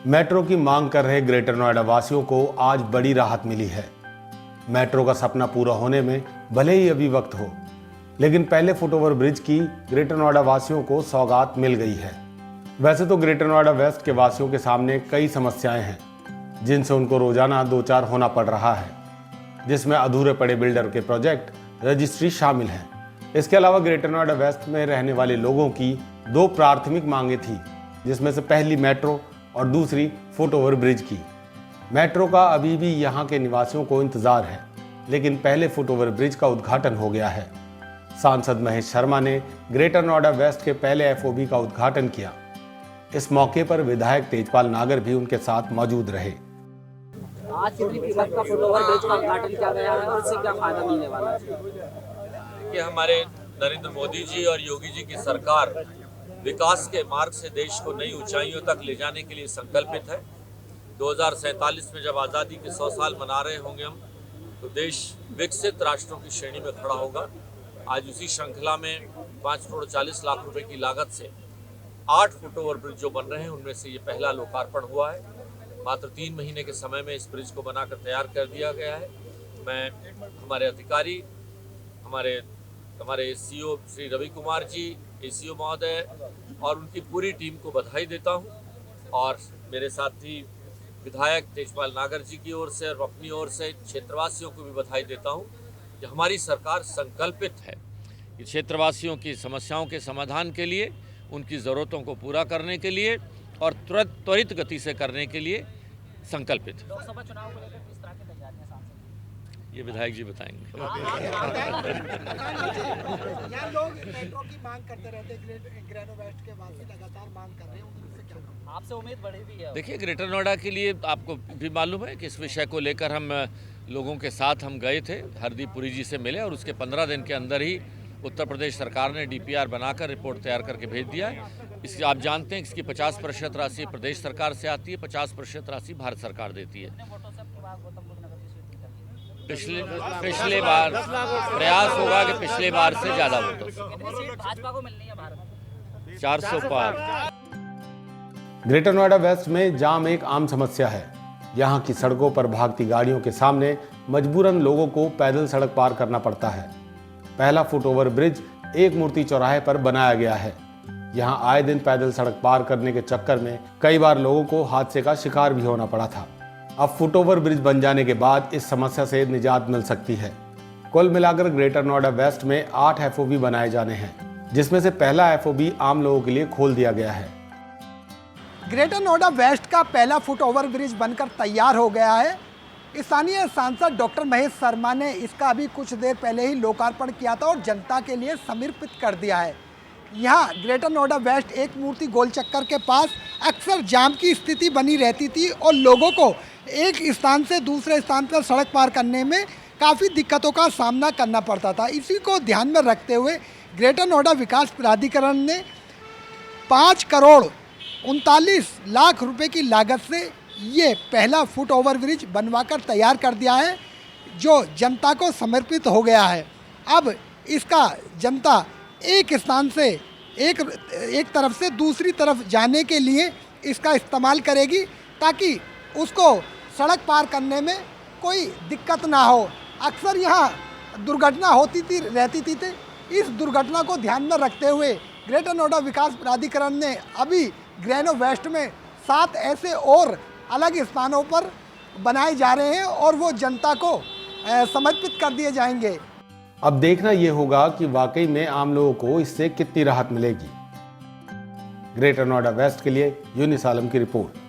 Metro की मांग कर रहे ग्रेटर नोएडा वासियों को आज बड़ी राहत मिली है। मेट्रो का सपना पूरा होने में भले ही अभी वक्त हो, लेकिन पहले फुटओवर ब्रिज की ग्रेटर नोएडा वासियों को सौगात मिल गई है। वैसे तो ग्रेटर नोएडा वेस्ट के वासियों के सामने कई समस्याएं हैं, जिनसे उनको रोजाना दो चार होना पड़ रहा है, जिसमें अधूरे पड़े बिल्डर के प्रोजेक्ट रजिस्ट्री शामिल है। इसके अलावा ग्रेटर नोएडा वेस्ट में रहने वाले लोगों की दो प्राथमिक मांगे थी, जिसमें से पहली मेट्रो और दूसरी फुटओवर ब्रिज की। मेट्रो का अभी भी यहाँ के निवासियों को इंतजार है, लेकिन पहले फुटओवर ब्रिज का उद्घाटन हो गया है। सांसद महेश शर्मा ने ग्रेटर नोएडा वेस्ट के पहले एफओबी का उद्घाटन किया। इस मौके पर विधायक तेजपाल नागर भी उनके साथ मौजूद रहे। आज कितनी कीमत का फुटओवर ब्रिज का उद्घाटन किया गया है और इससे क्या फायदा मिलने वाला है? कि हमारे नरेंद्र मोदी जी और योगी जी की सरकार विकास के मार्ग से देश को नई ऊंचाइयों तक ले जाने के लिए संकल्पित है। 2047 में जब आज़ादी के 100 साल मना रहे होंगे हम, तो देश विकसित राष्ट्रों की श्रेणी में खड़ा होगा। आज उसी श्रृंखला में 5,40,00,000 रुपए की लागत से 8 फुटओवर ब्रिज जो बन रहे हैं, उनमें से ये पहला लोकार्पण हुआ है। मात्र 3 महीने के समय में इस ब्रिज को बनाकर तैयार कर दिया गया है। मैं हमारे अधिकारी, हमारे सीओ श्री रवि कुमार जी, एसीओ महोदय और उनकी पूरी टीम को बधाई देता हूं, और मेरे साथी विधायक तेजपाल नागर जी की ओर से और अपनी ओर से क्षेत्रवासियों को भी बधाई देता हूं कि हमारी सरकार संकल्पित है कि क्षेत्रवासियों की समस्याओं के समाधान के लिए, उनकी ज़रूरतों को पूरा करने के लिए और त्वरित गति से करने के लिए संकल्पित है। लोकसभा चुनाव को लेकर किस तरह की तैयारियां सांसद? ये विधायक जी बताएंगे। यहाँ लोग मेट्रो की मांग करते रहते हैं, ग्रेटर वेस्ट के वासी लगातार मांग कर रहे हैं, उनसे क्या कहोगे? आपसे उम्मीद बढ़ी भी है। देखिए, ग्रेटर नोएडा के लिए आपको भी मालूम है कि इस विषय को लेकर हम लोगों के साथ हम गए थे, हरदीप पुरी जी से मिले, और उसके 15 दिन के अंदर ही उत्तर प्रदेश सरकार ने डीपीआर बनाकर रिपोर्ट तैयार करके भेज दिया है। इसकी आप जानते हैं कि इसकी 50% राशि प्रदेश सरकार से आती है, 50% राशि भारत सरकार देती है। पिछले बार प्रयास होगा कि पिछले बार से ज़्यादा वोटों से। भाजपा को मिलनी है भारत में 400 पार। ग्रेटर नोएडा वेस्ट में जाम एक आम समस्या है। यहाँ की सड़कों पर भागती गाड़ियों के सामने मजबूरन लोगों को पैदल सड़क पार करना पड़ता है। पहला फुटओवर ब्रिज एक मूर्ति चौराहे पर बनाया गया है। यहाँ आए दिन पैदल सड़क पार करने के चक्कर में कई बार लोगों को हादसे का शिकार भी होना पड़ा था। अब फुटओवर ब्रिज बन जाने के बाद इस समस्या से निजात मिल सकती है। कुल मिलाकर ग्रेटर नोएडा वेस्ट में 8 एफओबी बनाए जाने हैं, जिसमें से पहला एफओबी आम लोगों के लिए खोल दिया गया है। ग्रेटर नोएडा वेस्ट का पहला फुटओवर ब्रिज बनकर तैयार हो गया है। स्थानीय सांसद डॉक्टर महेश शर्मा ने इसका अभी कुछ देर पहले ही लोकार्पण किया था और जनता के लिए समर्पित कर दिया है। यहाँ ग्रेटर नोएडा वेस्ट एक मूर्ति गोल चक्कर के पास अक्सर जाम की स्थिति बनी रहती थी और लोगों को एक स्थान से दूसरे स्थान पर सड़क पार करने में काफ़ी दिक्कतों का सामना करना पड़ता था। इसी को ध्यान में रखते हुए ग्रेटर नोएडा विकास प्राधिकरण ने 5,39,00,000 रुपए की लागत से ये पहला फुटओवर ब्रिज बनवाकर तैयार कर दिया है, जो जनता को समर्पित हो गया है। अब इसका जनता एक स्थान से एक तरफ से दूसरी तरफ जाने के लिए इसका इस्तेमाल करेगी, ताकि उसको सड़क पार करने में कोई दिक्कत ना हो। अक्सर यहाँ दुर्घटना रहती थी। इस दुर्घटना को ध्यान में रखते हुए ग्रेटर नोएडा विकास प्राधिकरण ने अभी ग्रेनो वेस्ट में 7 ऐसे और अलग स्थानों पर बनाए जा रहे हैं और वो जनता को समर्पित कर दिए जाएंगे। अब देखना यह होगा कि वाकई में आम लोगों को इससे कितनी राहत मिलेगी। ग्रेटर नोएडा वेस्ट के लिए यूनिस आलम की रिपोर्ट।